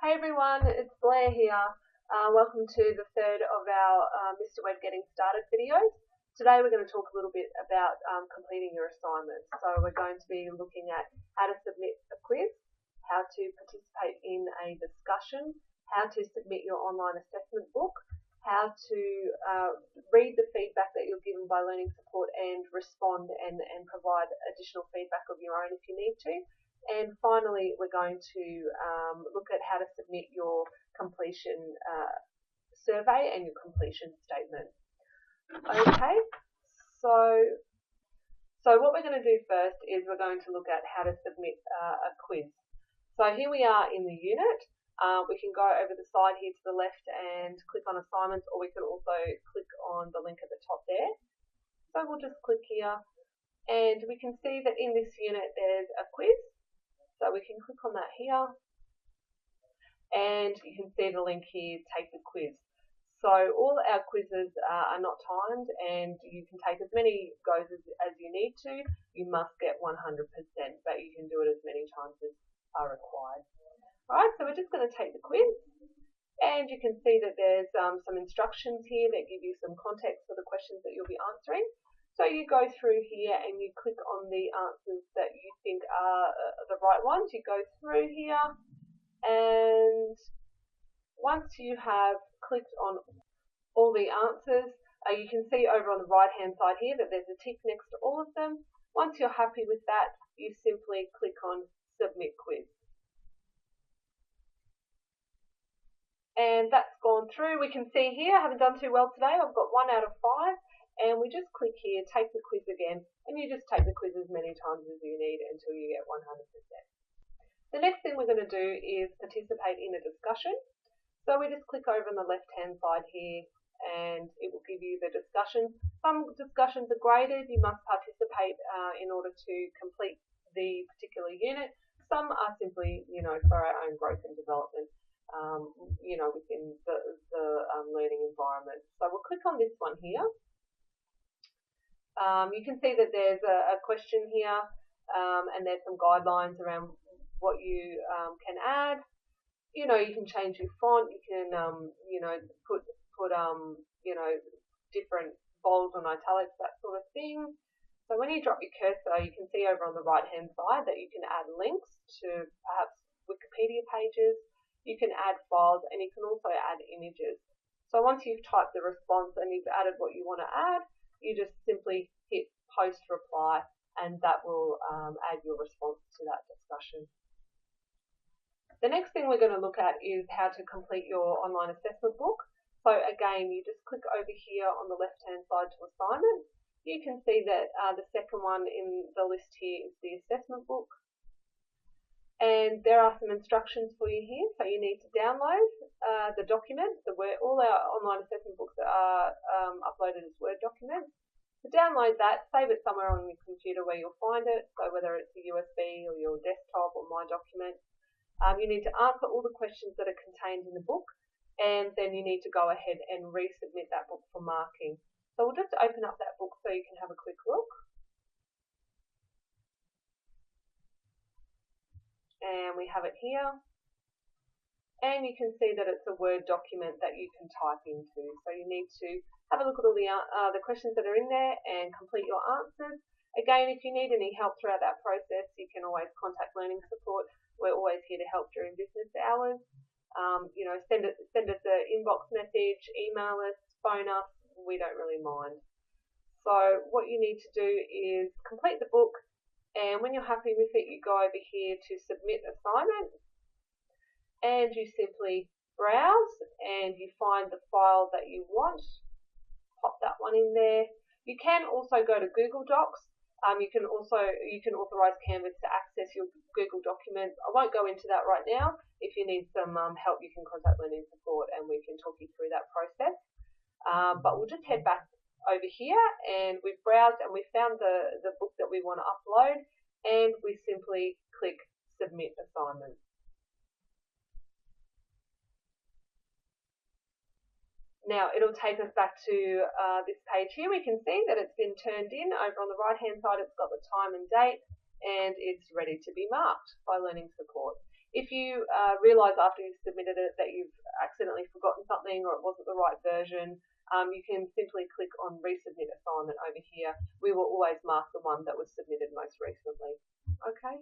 Hey everyone, it's Blair here. Welcome to the third of our Mr. Web Getting Started videos. Today we're going to talk a little bit about completing your assignments. So we're going to be looking at how to submit a quiz, how to participate in a discussion, how to submit your online assessment book, how to read the feedback that you're given by Learning Support and respond and provide additional feedback of your own if you need to. And finally, we're going to look at how to submit your completion survey and your completion statement. Okay, so what we're going to do first is we're going to look at how to submit a quiz. So here we are in the unit. We can go over the side here to the left and click on assignments, or we can also click on the link at the top there. So we'll just click here, and we can see that in this unit there's a quiz. So we can click on that here, and you can see the link here, take the quiz. So all our quizzes are not timed, and you can take as many goes as you need to. You must get 100%, but you can do it as many times as are required. Alright, so we're just going to take the quiz, and you can see that there's some instructions here that give you some context for the questions that you'll be answering. So you go through here and you click on the answers that you think are the right ones. You go through here, and once you have clicked on all the answers, you can see over on the right hand side here that there's a tick next to all of them. Once you're happy with that, you simply click on Submit Quiz. And that's gone through. We can see here I haven't done too well today. I've got 1 out of 5. And we just click here, take the quiz again, and you just take the quiz as many times as you need until you get 100%. The next thing we're going to do is participate in a discussion. So we just click over on the left-hand side here, and it will give you the discussion. Some discussions are graded. You must participate in order to complete the particular unit. Some are simply, for our own growth and development, within the learning environment. So we'll click on this one here. You can see that there's a question here, and there's some guidelines around what you can add. You can change your font. You can, put different bolds and italics, that sort of thing. So when you drop your cursor, you can see over on the right-hand side that you can add links to perhaps Wikipedia pages. You can add files, and you can also add images. So once you've typed the response and you've added what you want to add, you just simply hit post reply, and that will add your response to that discussion. The next thing we're going to look at is how to complete your online assessment book. So again, you just click over here on the left hand side to assignments. You can see that the second one in the list here is the assessment book. And there are some instructions for you here. So you need to download the document. All our online assessment books are uploaded as Word documents. To download that, save it somewhere on your computer where you'll find it. So whether it's a USB or your desktop or My Document. You need to answer all the questions that are contained in the book, and then you need to go ahead and resubmit that book for marking. So we'll just open up that book so you can have a quick look. And we have it here, and you can see that it's a Word document that you can type into. So you need to have a look at all the questions that are in there and complete your answers. Again, if you need any help throughout that process, you can always contact Learning Support. We're always here to help during business hours. Send us an inbox message, email us, phone us. We don't really mind. So what you need to do is complete the book. And when you're happy with it, you go over here to Submit Assignment, and you simply browse and you find the file that you want. Pop that one in there. You can also go to Google Docs. You can authorize Canvas to access your Google documents. I won't go into that right now. If you need some help, you can contact Learning Support and we can talk you through that process. But we'll just head back over here, and we've browsed and we found the book that we want to upload, and we simply click Submit Assignment. Now it'll take us back to this page here. We can see that it's been turned in. Over on the right hand side it's got the time and date, and it's ready to be marked by Learning Support. If you realise after you've submitted it that you've accidentally forgotten something or it wasn't the right version, you can simply click on Resubmit Assignment over here. We will always mark the one that was submitted most recently. Okay.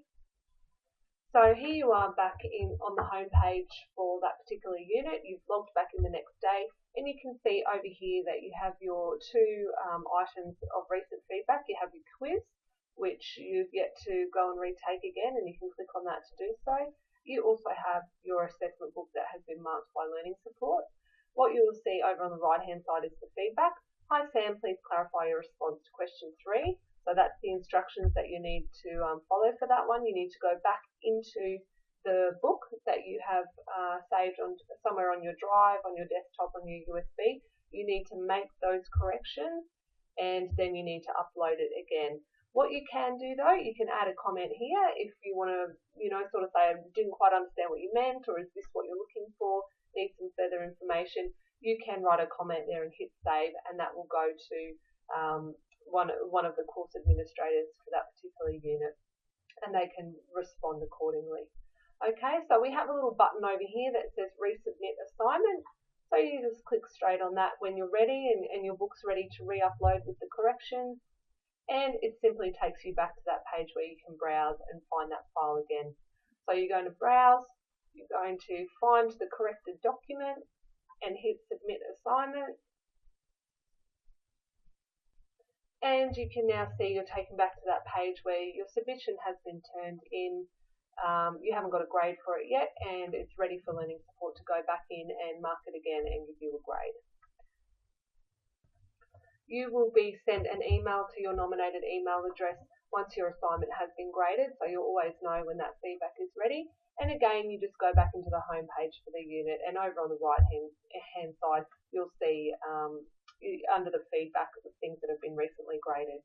So here you are back on the home page for that particular unit. You've logged back in the next day, and you can see over here that you have your two items of recent feedback. You have your quiz, which you've yet to go and retake again, and you can click on that to do so. You also have your assessment book that has been marked by learning support. What you will see over on the right hand side is the feedback. Hi Sam, please clarify your response to question 3. So that's the instructions that you need to follow for that one. You need to go back into the book that you have saved on somewhere on your drive, on your desktop, on your USB. You need to make those corrections, and then you need to upload it again. What you can do though, you can add a comment here if you want to, sort of say, I didn't quite understand what you meant, or is this what you're looking for, need some further information. You can write a comment there and hit save, and that will go to one of the course administrators for that particular unit, and they can respond accordingly. Okay, so we have a little button over here that says Resubmit Assignment. So you just click straight on that when you're ready and your book's ready to re-upload with the corrections, and it simply takes you back to that page where you can browse and find that file again. So you're going to browse, you're going to find the corrected document and hit Submit Assignment. And you can now see you're taken back to that page where your submission has been turned in. You haven't got a grade for it yet, and it's ready for learning support to go back in and mark it again and give you a grade. You will be sent an email to your nominated email address once your assignment has been graded, so you'll always know when that feedback is ready. And again, you just go back into the home page for the unit, and over on the right hand side, you'll see under the feedback the things that have been recently graded.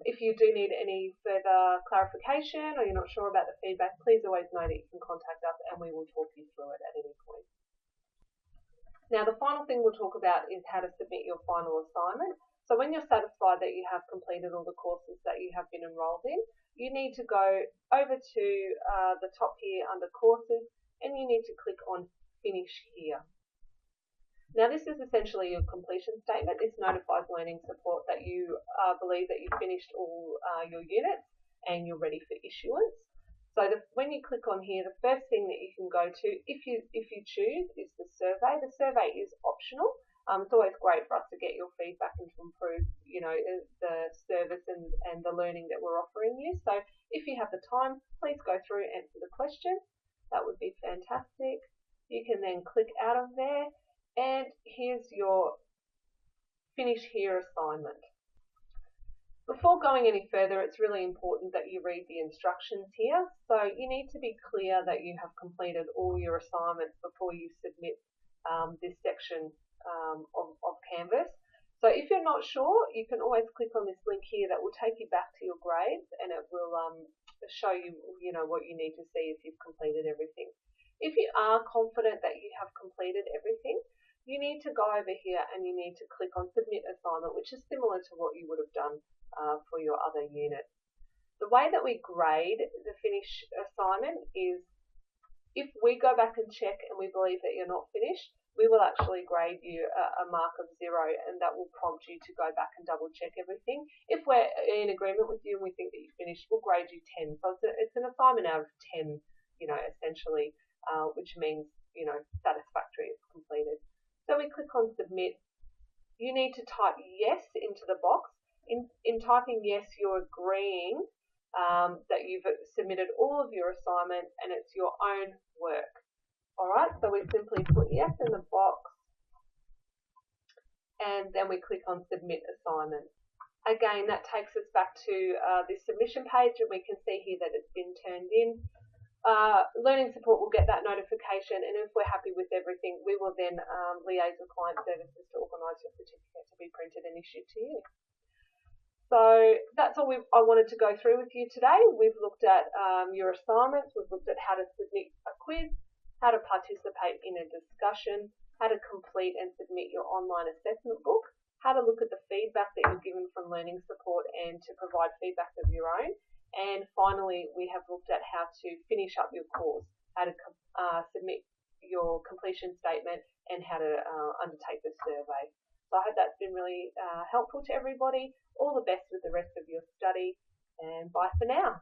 If you do need any further clarification or you're not sure about the feedback, please always know that you can contact us and we will talk you through it at any point. Now, the final thing we'll talk about is how to submit your final assignment. So when you're satisfied that you have completed all the courses that you have been enrolled in, you need to go over to the top here under courses, and you need to click on Finish Here. Now, this is essentially your completion statement. This notifies learning support that you believe that you've finished all your units and you're ready for issuance. So when you click on here, the first thing that you can go to, if you choose, is the survey. The survey is optional. It's always great for us to get your feedback and to improve, the service and the learning that we're offering you. So if you have the time, please go through and answer the question. That would be fantastic. You can then click out of there. And here's your Finish Here assignment. Before going any further, it's really important that you read the instructions here. So you need to be clear that you have completed all your assignments before you submit this section of Canvas. So if you're not sure, you can always click on this link here that will take you back to your grades, and it will show you, what you need to see if you've completed everything. If you are confident that you have completed everything, you need to go over here and you need to click on Submit Assignment, which is similar to what you would have done for your other units. The way that we grade the Finish assignment is if we go back and check and we believe that you're not finished, we will actually grade you a mark of 0, and that will prompt you to go back and double check everything. If we're in agreement with you and we think that you've finished, we'll grade you 10. So it's an assignment out of 10, essentially, which means, satisfactory, it's completed. So we click on Submit. You need to type yes into the box. In typing yes, you're agreeing that you've submitted all of your assignments and it's your own work. Alright, so we simply put yes in the box and then we click on Submit Assignment. Again, that takes us back to this submission page, and we can see here that it's been turned in. Learning support will get that notification, and if we're happy with everything, we will then liaise with client services to organise your certificate to be printed and issued to you. So that's all I wanted to go through with you today. We've looked at your assignments, we've looked at how to submit a quiz, how to participate in a discussion, how to complete and submit your online assessment book, how to look at the feedback that you're given from learning support and to provide feedback of your own. And finally, we have looked at how to finish up your course. how to submit your completion statement, and how to undertake the survey. So I hope that's been really helpful to everybody. All the best with the rest of your study, and bye for now.